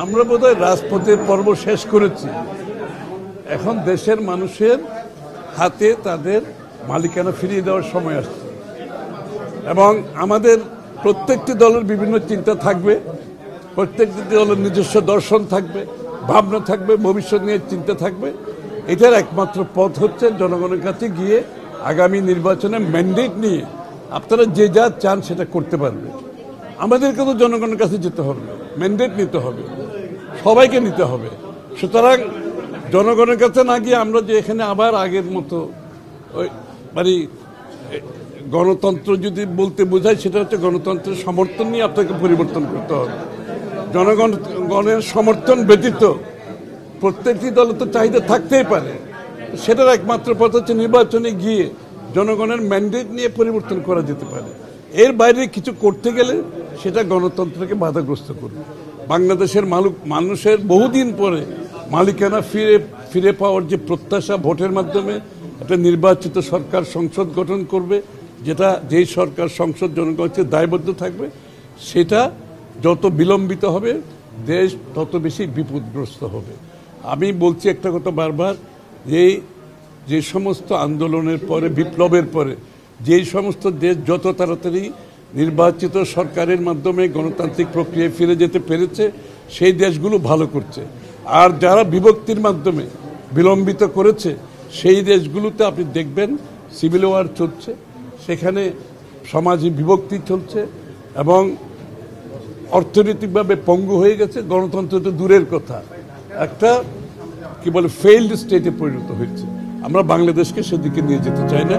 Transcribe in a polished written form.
আমরা বোধহয় রাজপথের পর্ব শেষ করেছি। এখন দেশের মানুষের হাতে তাদের মালিকানা ফিরিয়ে দেওয়ার সময় আসছে এবং আমাদের প্রত্যেকটি দলের বিভিন্ন চিন্তা থাকবে, প্রত্যেকটি দলের নিজস্ব দর্শন থাকবে, ভাবনা থাকবে, ভবিষ্যৎ নিয়ে চিন্তা থাকবে। এটার একমাত্র পথ হচ্ছে জনগণের কাছে গিয়ে আগামী নির্বাচনে ম্যান্ডেট নিয়ে আপনারা যে যা চান সেটা করতে পারবে। আমাদেরকে তো জনগণের কাছে যেতে হবে, ম্যান্ডেট নিতে হবে, সবাইকে নিতে হবে। সুতরাং জনগণের কাছে না গিয়ে আমরা যে এখানে আবার আগের মতো ওই মানে গণতন্ত্র যদি বলতে বোঝায়, সেটা হচ্ছে গণতন্ত্রের সমর্থন নিয়ে আপনাকে পরিবর্তন করতে হবে। জনগণের সমর্থন ব্যতীত প্রত্যেকটি দলে তো চাহিদা থাকতেই পারে, সেটার একমাত্র পথ হচ্ছে নির্বাচনে গিয়ে জনগণের ম্যান্ডেট নিয়ে পরিবর্তন করা যেতে পারে। এর বাইরে কিছু করতে গেলে সেটা গণতন্ত্রকে বাধাগ্রস্ত করবে। বাংলাদেশের মানুষের বহুদিন পরে মালিকানা ফিরে পাওয়ার যে প্রত্যাশা, ভোটের মাধ্যমে একটা নির্বাচিত সরকার সংসদ গঠন করবে, যেটা যেই সরকার সংসদ জনগণের দায়বদ্ধ থাকবে, সেটা যত বিলম্বিত হবে দেশ তত বেশি বিপদগ্রস্ত হবে। আমি বলছি একটা কথা বারবার, যে সমস্ত আন্দোলনের পরে, বিপ্লবের পরে যেই সমস্ত দেশ যত তাড়াতাড়ি নির্বাচিত সরকারের মাধ্যমে গণতান্ত্রিক প্রক্রিয়ায় ফিরে যেতে পেরেছে, সেই দেশগুলো ভালো করছে। আর যারা বিভক্তির মাধ্যমে বিলম্বিত করেছে, সেই দেশগুলোতে আপনি দেখবেন সিভিল ওয়ার চলছে, সেখানে সমাজে বিভক্তি চলছে এবং অর্থনৈতিকভাবে পঙ্গু হয়ে গেছে। গণতন্ত্র তো দূরের কথা, একটা কি বলে ফেইল্ড স্টেটে পরিণত হয়েছে। আমরা বাংলাদেশকে সেদিকে নিয়ে যেতে চাই না।